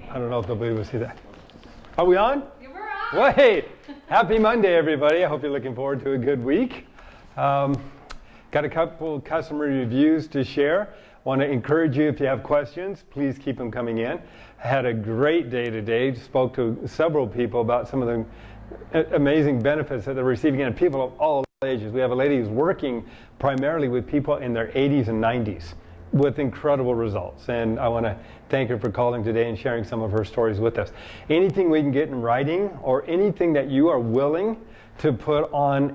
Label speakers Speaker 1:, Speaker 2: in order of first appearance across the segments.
Speaker 1: I don't know if they'll be able to see that. Are we on?
Speaker 2: You were on.
Speaker 1: Well, hey, happy Monday, everybody. I hope you're looking forward to a good week. Got a couple customer reviews to share. Want to encourage you, if you have questions, please keep them coming in. Had a great day today. Spoke to several people about some of the amazing benefits that they're receiving, and people of all ages. We have a lady who's working primarily with people in their 80s and 90s with incredible results, and I want to thank her for calling today and sharing some of her stories with us. Anything we can get in writing, or anything that you are willing to put on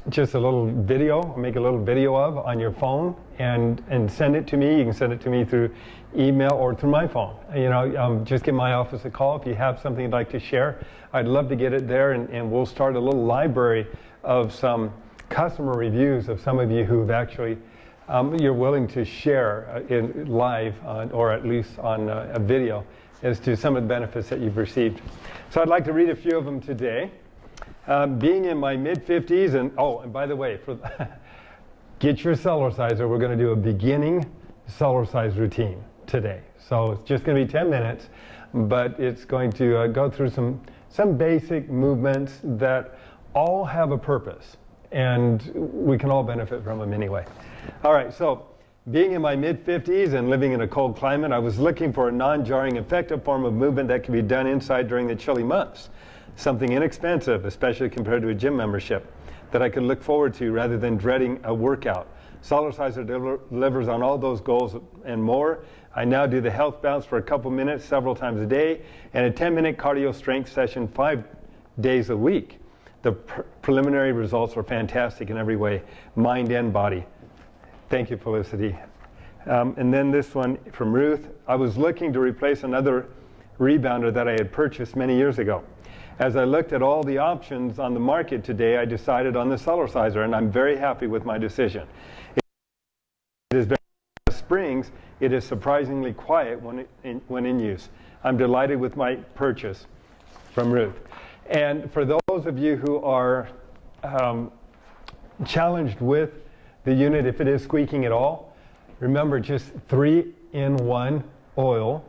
Speaker 1: just a little video, or make a little video of on your phone and send it to me. You can send it to me through email or through my phone. Just give my office a call if you have something you'd like to share. I'd love to get it there, and we'll start a little library of some customer reviews of some of you who've actually you're willing to share in live or at least on a video as to some of the benefits that you've received. So I'd like to read a few of them today. Being in my mid-50s, and by the way, get your Cellerciser. We're going to do a beginning Cellercise routine today. So it's just going to be 10 minutes, but it's going to go through some basic movements that all have a purpose, and we can all benefit from them anyway. All right, so being in my mid-50s and living in a cold climate, I was looking for a non-jarring, effective form of movement that could be done inside during the chilly months. Something inexpensive, especially compared to a gym membership, that I could look forward to rather than dreading a workout. Cellerciser delivers on all those goals and more. I now do the health bounce for a couple minutes several times a day, and a 10-minute cardio strength session 5 days a week. The preliminary results are fantastic in every way, mind and body. Thank you, Felicity. And then this one from Ruth. I was looking to replace another rebounder that I had purchased many years ago. As I looked at all the options on the market today, I decided on the Cellerciser, and I'm very happy with my decision. It is very springs. It is surprisingly quiet when in use. I'm delighted with my purchase, from Ruth. And for those of you who are challenged with the unit, if it is squeaking at all, remember just 3-in-1 oil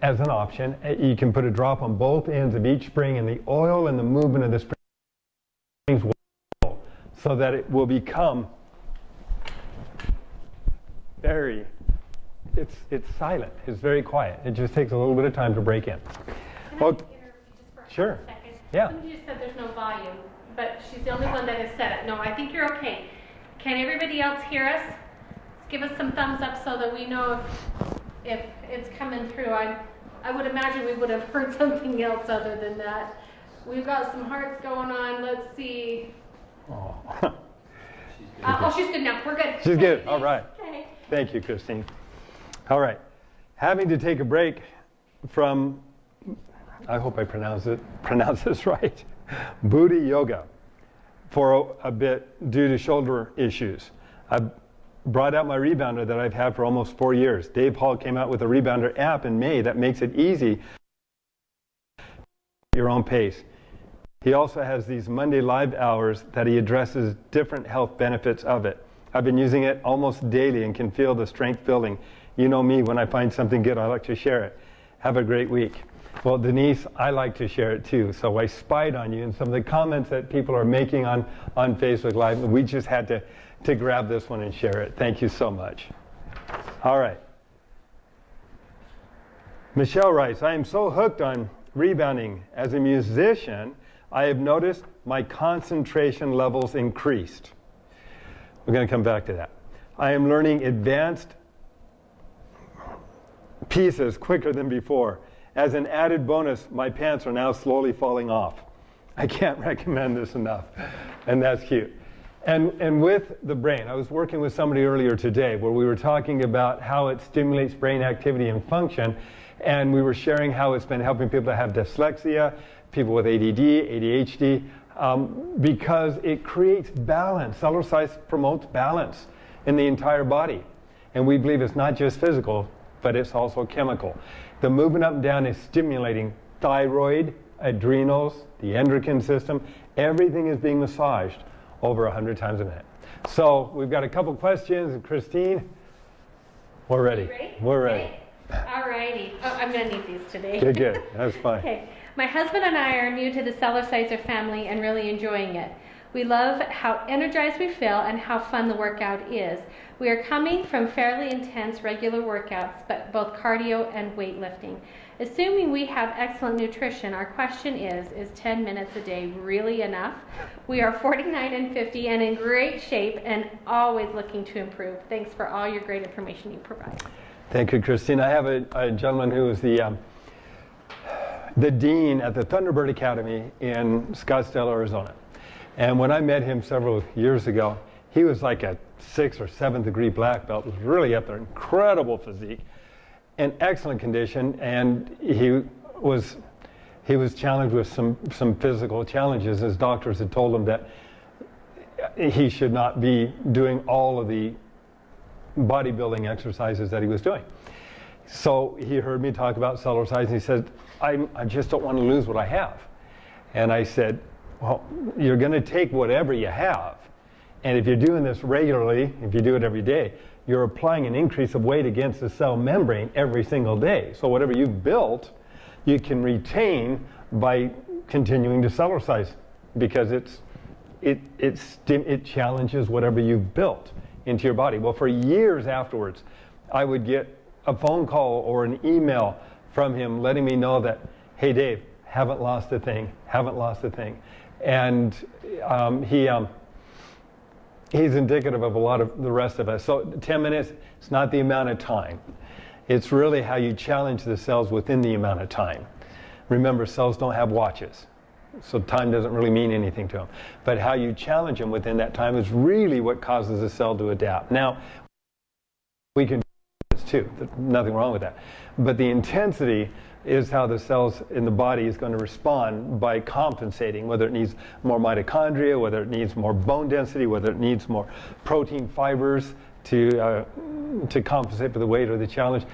Speaker 1: as an option. You can put a drop on both ends of each spring, and the oil and the movement of the springs will, so that it will become very, it's silent, it's very quiet. It just takes a little bit of time to break in.
Speaker 2: Can I interrupt you just for
Speaker 1: sure.
Speaker 2: a second?
Speaker 1: Yeah.
Speaker 2: Somebody just said there's no volume, but she's the only one that has said it. No, I think you're okay. Can everybody else hear us? Give us some thumbs up so that we know if it's coming through. I would imagine we would have heard something else other than that. We've got some hearts going on. Let's see.
Speaker 1: Oh,
Speaker 2: she's good now. We're good.
Speaker 1: She's good. All right.
Speaker 2: Okay.
Speaker 1: Thank you, Christine. All right. Having to take a break from, I hope I pronounce this right, booty yoga for a bit due to shoulder issues. I brought out my rebounder that I've had for almost 4 years. Dave Hall came out with a Rebounder app in May that makes it easy at your own pace. He also has these Monday live hours that he addresses different health benefits of it. I've been using it almost daily and can feel the strength building. You know me, when I find something good, I like to share it. Have a great week. Well, Denise, I like to share it too, so I spied on you and some of the comments that people are making on Facebook Live. We just had to grab this one and share it. Thank you so much. All right. Michelle writes, I am so hooked on rebounding. As a musician, I have noticed my concentration levels increased. We're going to come back to that. I am learning advanced pieces quicker than before. As an added bonus, my pants are now slowly falling off. I can't recommend this enough. And that's cute. And with the brain, I was working with somebody earlier today where we were talking about how it stimulates brain activity and function, and we were sharing how it's been helping people that have dyslexia, people with ADD, ADHD, because it creates balance. Cellercise promotes balance in the entire body. And we believe it's not just physical, but it's also chemical. The movement up and down is stimulating thyroid, adrenals, the endocrine system. Everything is being massaged over 100 times a minute. So we've got a couple questions. Christine, we're ready.
Speaker 2: Ready?
Speaker 1: We're ready.
Speaker 2: Okay. righty. Oh, I'm going to need these today.
Speaker 1: Good. That's fine.
Speaker 2: Okay. My husband and I are new to the Cellerciser family and really enjoying it. We love how energized we feel and how fun the workout is. We are coming from fairly intense regular workouts, but both cardio and weightlifting. Assuming we have excellent nutrition, our question is 10 minutes a day really enough? We are 49 and 50 and in great shape and always looking to improve. Thanks for all your great information you provide.
Speaker 1: Thank you, Christine. I have a gentleman who is the dean at the Thunderbird Academy in Scottsdale, Arizona. And when I met him several years ago, he was like a 6th or 7th degree black belt, was really up there, incredible physique, in excellent condition, and he was challenged with some physical challenges. His doctors had told him that he should not be doing all of the bodybuilding exercises that he was doing. So he heard me talk about Cellercising, and he said, I just don't want to lose what I have. And I said, well, you're going to take whatever you have, and if you're doing this regularly, if you do it every day, you're applying an increase of weight against the cell membrane every single day. So whatever you've built, you can retain by continuing to Cellercise, because it challenges whatever you've built into your body. Well, for years afterwards, I would get a phone call or an email from him letting me know that, hey Dave, haven't lost a thing. And he's indicative of a lot of the rest of us. So 10 minutes, it's not the amount of time. It's really how you challenge the cells within the amount of time. Remember, cells don't have watches, so time doesn't really mean anything to them. But how you challenge them within that time is really what causes the cell to adapt. Now, we can do this too. There's nothing wrong with that. But the intensity is how the cells in the body is going to respond by compensating, whether it needs more mitochondria, whether it needs more bone density, whether it needs more protein fibers to compensate for the weight or the challenge,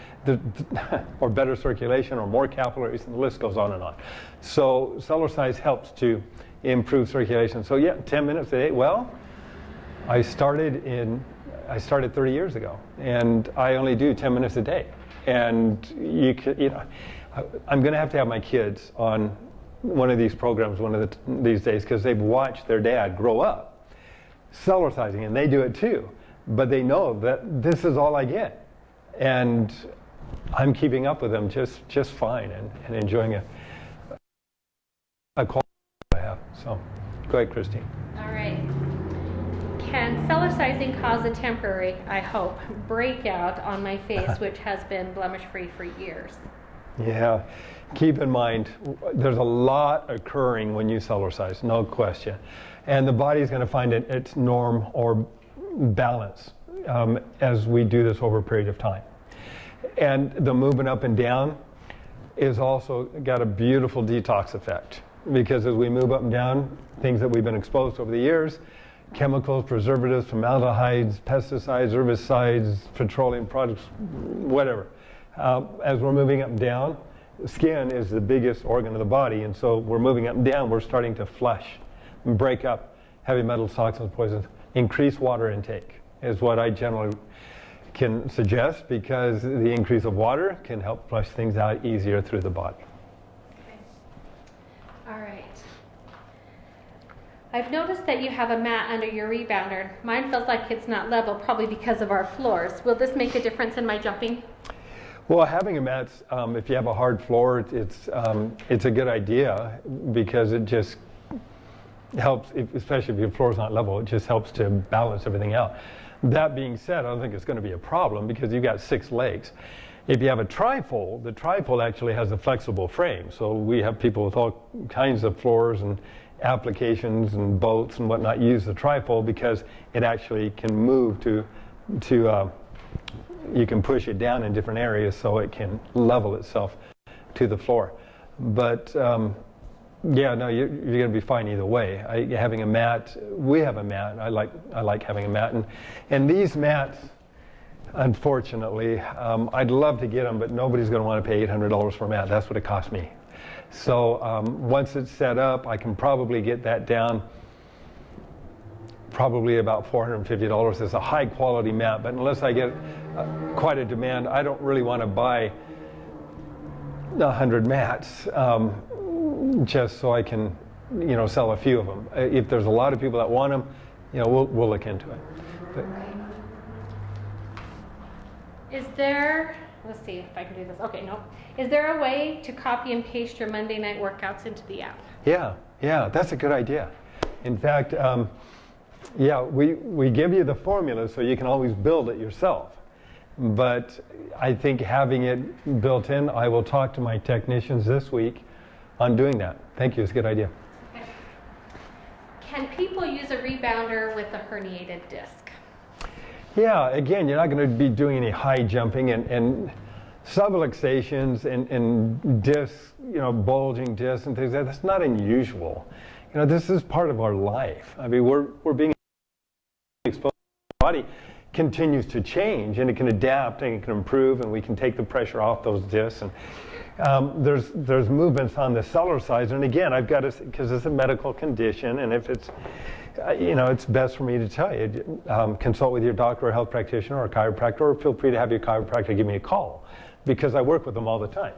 Speaker 1: or better circulation or more capillaries, and the list goes on and on. So Cellercise helps to improve circulation. So yeah, 10 minutes a day. Well, I started 30 years ago, and I only do 10 minutes a day. And I'm going to have my kids on one of these programs these days, because they've watched their dad grow up Cellercising, and they do it too. But they know that this is all I get, and I'm keeping up with them just fine and enjoying a quality I have. So, go ahead, Christine.
Speaker 2: All right. Can Cellercising cause a temporary, I hope, breakout on my face, which has been blemish-free for years?
Speaker 1: Yeah, keep in mind, there's a lot occurring when you Cellercise, no question. And the body's going to find its norm or balance as we do this over a period of time. And the movement up and down is also got a beautiful detox effect, because as we move up and down, things that we've been exposed to over the years, chemicals, preservatives, formaldehydes, pesticides, herbicides, petroleum products, whatever. As we're moving up and down, skin is the biggest organ of the body, and so we're moving up and down, we're starting to flush and break up heavy metals, toxins, poisons. Increase water intake is what I generally can suggest, because the increase of water can help flush things out easier through the body.
Speaker 2: Okay. All right. I've noticed that you have a mat under your rebounder. Mine feels like it's not level, probably because of our floors. Will this make a difference in my jumping?
Speaker 1: Well, having a mat, if you have a hard floor, it's a good idea, because it just helps, especially if your floor is not level, it just helps to balance everything out. That being said, I don't think it's going to be a problem, because you've got 6 legs. If you have a trifold, the trifold actually has a flexible frame. So we have people with all kinds of floors and applications and boats and whatnot use the trifold, because it actually can move to you can push it down in different areas so it can level itself to the floor. But yeah, no, you're going to be fine either way. Having a mat, we have a mat. I like having a mat, and these mats, unfortunately, I'd love to get them, but nobody's going to want to pay $800 for a mat. That's what it cost me. So once it's set up, I can probably get that down probably about $450. It's a high quality mat, but unless I get quite a demand, I don't really want to buy 100 mats, just so I can, sell a few of them. If there's a lot of people that want them, we'll look into it. But,
Speaker 2: is there, let's see if I can do this. Okay, no. Is there a way to copy and paste your Monday night workouts into the app?
Speaker 1: Yeah, that's a good idea. In fact, we give you the formula so you can always build it yourself. But I think having it built in, I will talk to my technicians this week on doing that. Thank you, it's a good idea.
Speaker 2: Okay. Can people use a rebounder with a herniated disc?
Speaker 1: Yeah, again, you're not going to be doing any high jumping and subluxations and discs, bulging discs and things like that. That's not unusual. This is part of our life. I mean, we're being exposed. The body continues to change, and it can adapt and it can improve, and we can take the pressure off those discs. And there's movements on the Cellerciser, and again, I've got to, because it's a medical condition, and if it's it's best for me to tell you, consult with your doctor or health practitioner or chiropractor, or feel free to have your chiropractor give me a call, because I work with them all the time.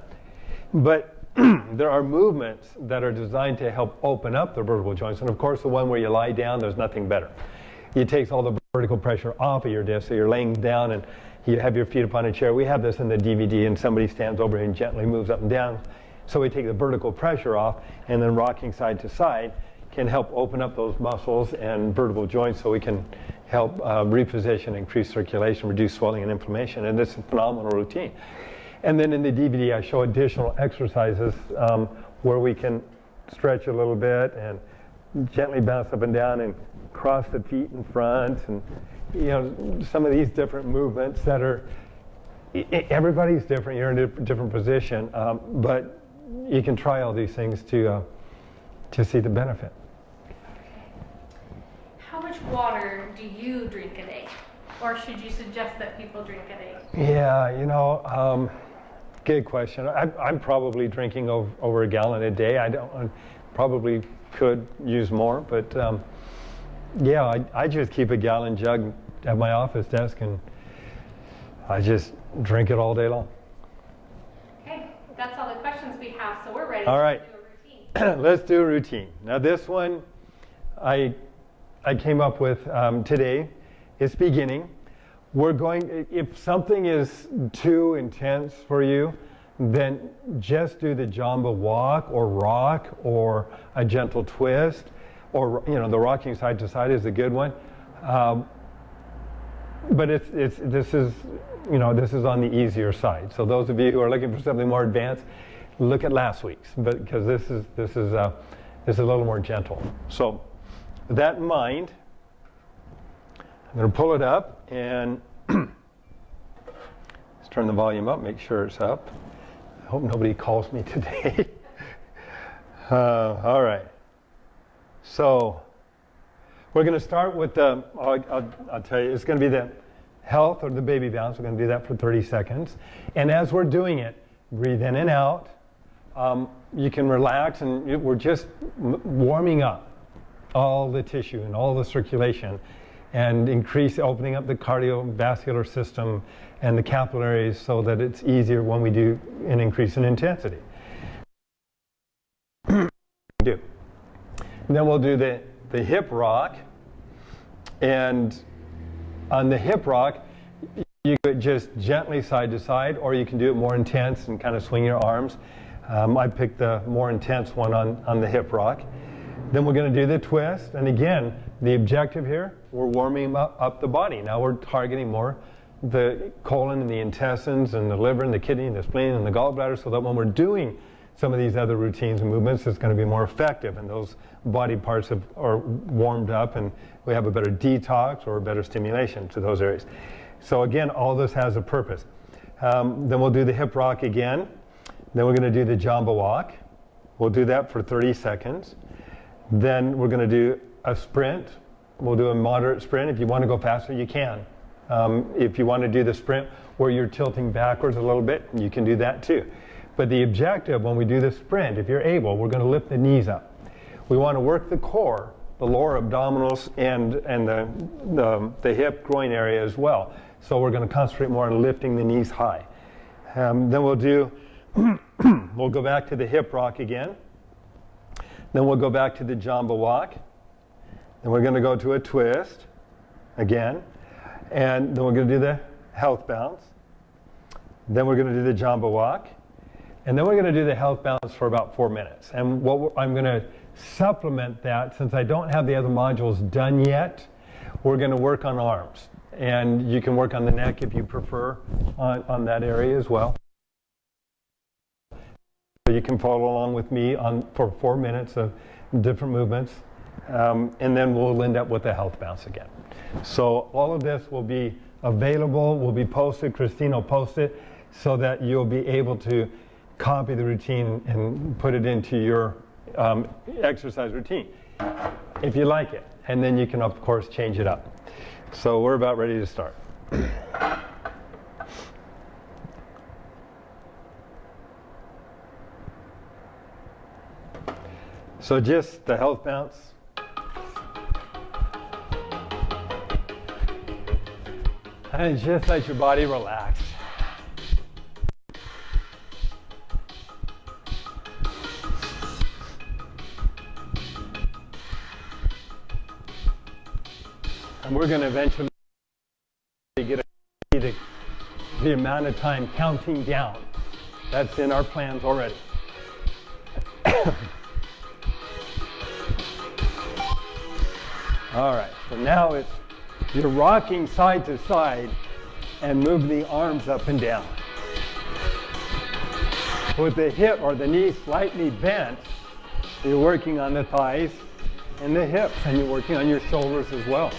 Speaker 1: But there are movements that are designed to help open up the vertebral joints, and of course the one where you lie down, there's nothing better. It takes all the vertical pressure off of your disc, so you're laying down and you have your feet upon a chair. We have this in the DVD, and somebody stands over and gently moves up and down. So we take the vertical pressure off, and then rocking side to side can help open up those muscles and vertebral joints, so we can help reposition, increase circulation, reduce swelling and inflammation, and it's a phenomenal routine. And then in the DVD, I show additional exercises where we can stretch a little bit and gently bounce up and down and cross the feet in front, and some of these different movements that are, everybody's different, you're in a different position, but you can try all these things to see the benefit.
Speaker 2: How much water do you drink a day? Or should you suggest that people drink a day?
Speaker 1: Yeah, good question. I'm probably drinking over a gallon a day. I probably could use more, but I just keep a gallon jug at my office desk, and I just drink it all day long.
Speaker 2: Okay, that's all the questions we have, so we're ready
Speaker 1: all right.
Speaker 2: to do a routine.
Speaker 1: Let's do a routine. Now this one I came up with today. It's beginning. We're going, if something is too intense for you, then just do the Jamba walk or rock or a gentle twist, or the rocking side to side is a good one. But this is on the easier side. So those of you who are looking for something more advanced, look at last week's, because this is a little more gentle. So with that in mind, I'm going to pull it up and let's turn the volume up, make sure it's up. I hope nobody calls me today. All right. So we're going to start with the, I'll tell you, it's going to be the health or the baby bounce. We're going to do that for 30 seconds. And as we're doing it, breathe in and out. You can relax, and we're just warming up all the tissue and all the circulation, and opening up the cardiovascular system and the capillaries, so that it's easier when we do an increase in intensity. And then we'll do the hip rock, and on the hip rock, you could just gently side to side, or you can do it more intense and kind of swing your arms. I picked the more intense one on the hip rock. Then we're going to do the twist, and again, the objective here, we're warming up the body. Now we're targeting more the colon and the intestines and the liver and the kidney and the spleen and the gallbladder, so that when we're doing some of these other routines and movements, it's going to be more effective, and those body parts are warmed up, and we have a better detox or a better stimulation to those areas. So again, all this has a purpose. Then we'll do the hip rock again. Then we're going to do the Jamba walk. We'll do that for 30 seconds. Then we're going to do a sprint. We'll do a moderate sprint. If you want to go faster, you can. If you want to do the sprint where you're tilting backwards a little bit, you can do that too. But the objective when we do the sprint, if you're able, we're going to lift the knees up. We want to work the core, the lower abdominals, and the hip groin area as well. So we're going to concentrate more on lifting the knees high. Then we'll do We'll go back to the hip rock again. Then we'll go back to the jamba walk. Then we're going to go to a twist again. And then we're going to do the health bounce. Then we're going to do the jamba walk. And then we're going to do the health bounce for about 4 minutes. And I'm going to supplement that, since I don't have the other modules done yet, we're going to work on arms. And you can work on the neck if you prefer on that area as well. So you can follow along with me for 4 minutes of different movements. And then we'll end up with a health bounce again. So all of this will be available, will be posted. Christine will post it so that you'll be able to copy the routine and put it into your exercise routine if you like it. And then you can, of course, change it up. So we're about ready to start. So just the health bounce. And just let your body relax. And we're going to eventually get the amount of time counting down. That's in our plans already. All right, so now you're rocking side to side and moving the arms up and down. With the hip or the knee slightly bent, you're working on the thighs and the hips, and you're working on your shoulders as well.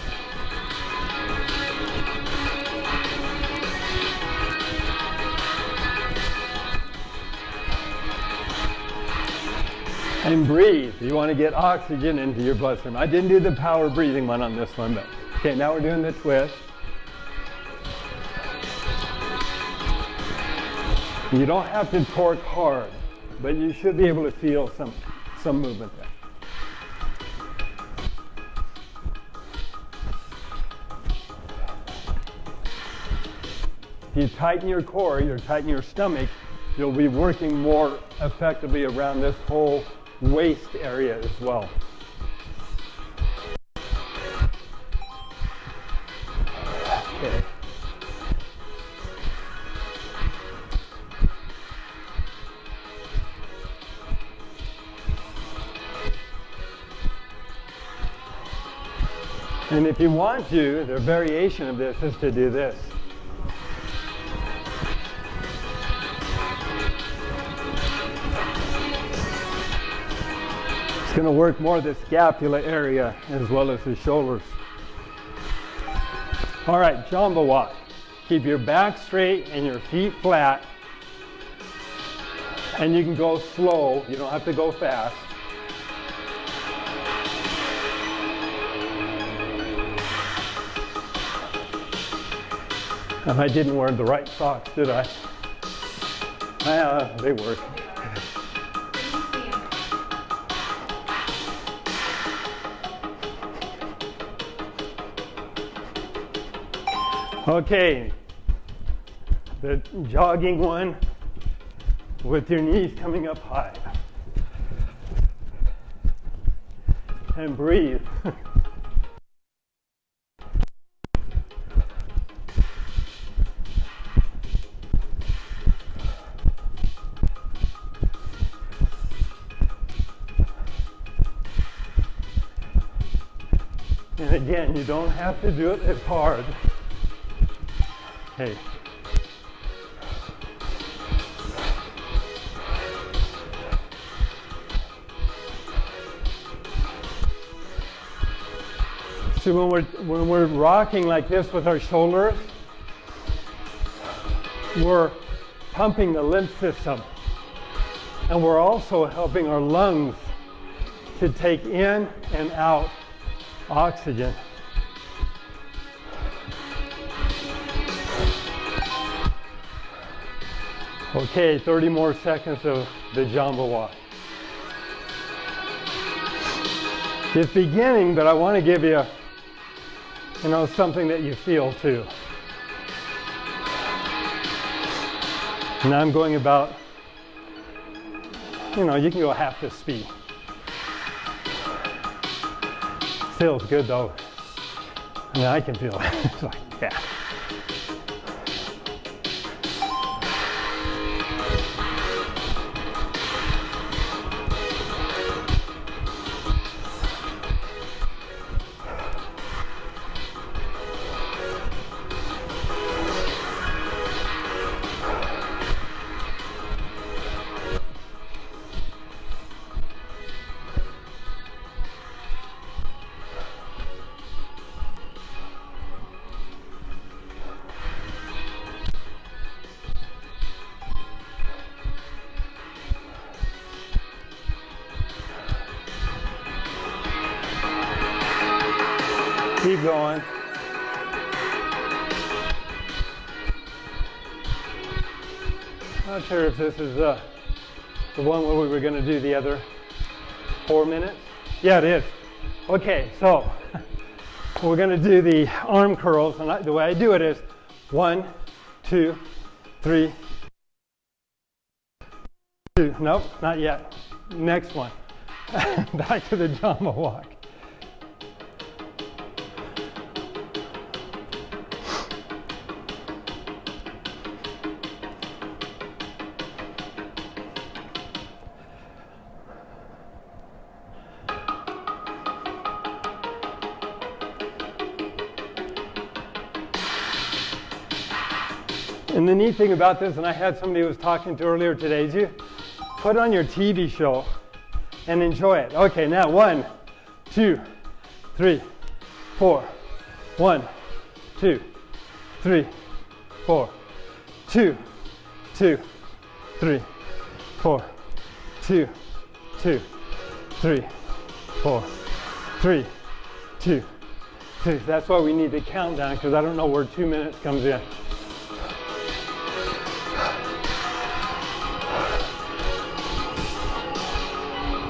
Speaker 1: And breathe. You want to get oxygen into your bloodstream. I didn't do the power breathing one on this one, but okay, now we're doing the twist. You don't have to torque hard, but you should be able to feel some movement there. If you tighten your core, you tighten your stomach, you'll be working more effectively around this whole waist area as well. Okay. And if you want to, the variation of this is to do this. It's going to work more the scapula area as well as the shoulders. All right, jamba walk. Keep your back straight and your feet flat. And you can go slow. You don't have to go fast. And I didn't wear the right socks, did I? They work. Okay, the jogging one with your knees coming up high. And breathe. And again, you don't have to do it as hard. Okay. So when we're rocking like this with our shoulders, we're pumping the lymph system, and we're also helping our lungs to take in and out oxygen. Okay, 30 more seconds of the jamba walk. It's beginning, but I want to give you, something that you feel too. And I'm going about You know, you can go half the speed. Feels good though. I mean, I can feel it. It's like, yeah. Keep going. Not sure if this is the one where we were going to do the other 4 minutes. Yeah, it is. Okay, so we're going to do the arm curls, and the way I do it is 1, 2, 3, 2. Nope, not yet. Next one. Back to the Jama walk. And the neat thing about this, and I had somebody who was talking to earlier today, is you put on your TV show and enjoy it. Okay, now 1, 2, 3, 4. 1, 2, 3, 4. 2, 2, 3, 4. 2, 2, 3, 4. 3, 2, 2. That's why we need the countdown, because I don't know where 2 minutes comes in.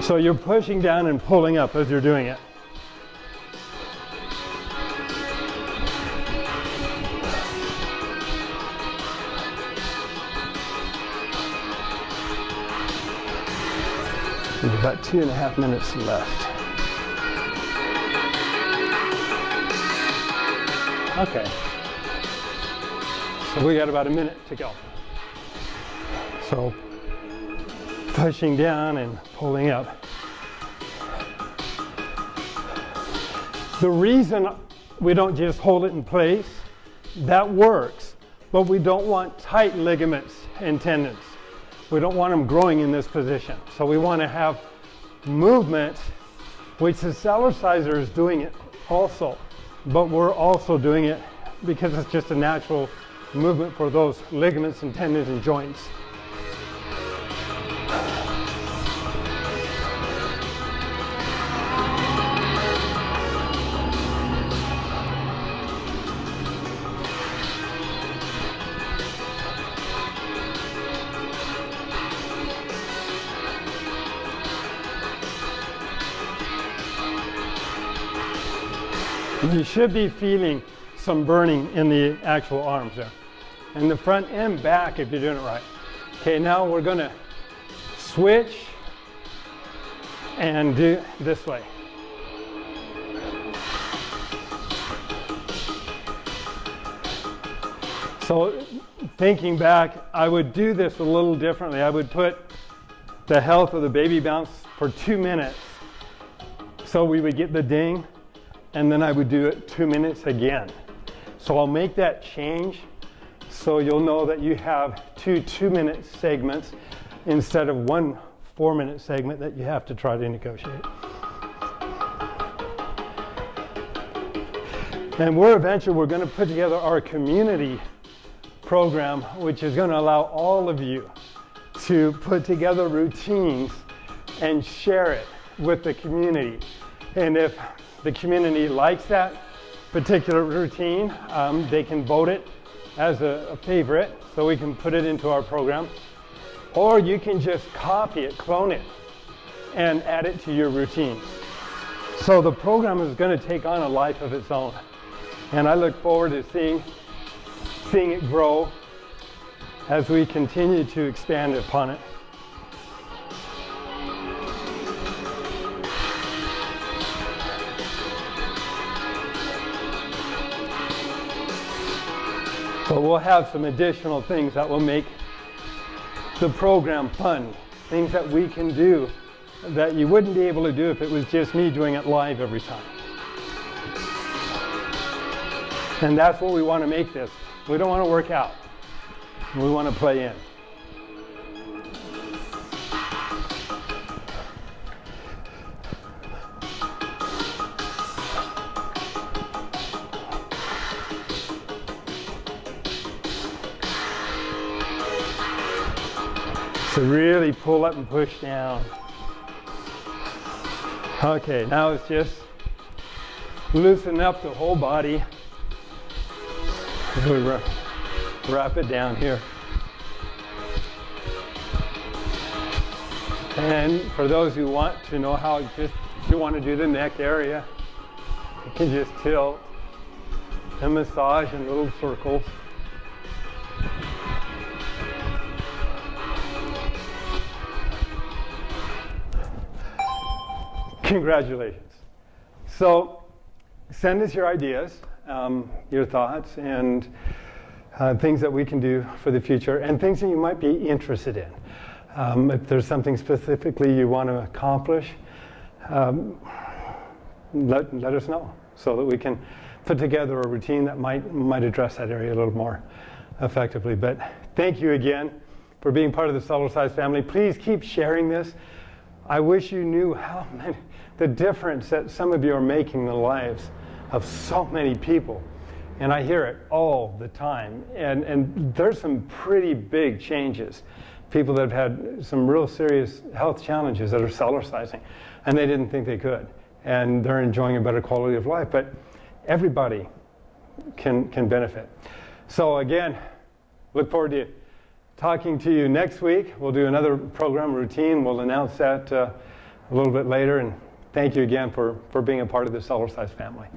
Speaker 1: So you're pushing down and pulling up as you're doing it. There's about 2.5 minutes left. Okay. So we got about a minute to go. So pushing down and pulling up. The reason we don't just hold it in place, that works, but we don't want tight ligaments and tendons. We don't want them growing in this position. So we want to have movement, which the Cellerciser is doing it also, but we're also doing it because it's just a natural movement for those ligaments and tendons and joints. You should be feeling some burning in the actual arms there. And the front and back if you're doing it right. Okay, now we're going to switch and do this way. So thinking back, I would do this a little differently. I would put the health of the baby bounce for 2 minutes so we would get the ding. And then I would do it 2 minutes again. So I'll make that change so you'll know that you have 2 2-minute segments instead of 1 4-minute segment that you have to try to negotiate. And we're going to put together our community program, which is going to allow all of you to put together routines and share it with the community. And if the community likes that particular routine, they can vote it as a favorite, so we can put it into our program. Or you can just copy it, clone it, and add it to your routine. So the program is going to take on a life of its own. And I look forward to seeing it grow as we continue to expand upon it. But we'll have some additional things that will make the program fun. Things that we can do that you wouldn't be able to do if it was just me doing it live every time. And that's what we want to make this. We don't want to work out. We want to play in. So really pull up and push down. Okay, now it's just loosen up the whole body. We wrap it down here. And for those who want to know how, if you want to do the neck area, you can just tilt and massage in little circles. Congratulations. So send us your ideas, your thoughts, and things that we can do for the future, and things that you might be interested in. If there's something specifically you want to accomplish, let us know so that we can put together a routine that might address that area a little more effectively. But thank you again for being part of the Cellercise family. Please keep sharing this. I wish you knew the difference that some of you are making in the lives of so many people. And I hear it all the time. And there's some pretty big changes. People that have had some real serious health challenges that are Cellercising, and they didn't think they could. And they're enjoying a better quality of life. But everybody can benefit. So again, look forward to talking to you next week. We'll do another program routine. We'll announce that a little bit later. And thank you again for being a part of the Cellercise family.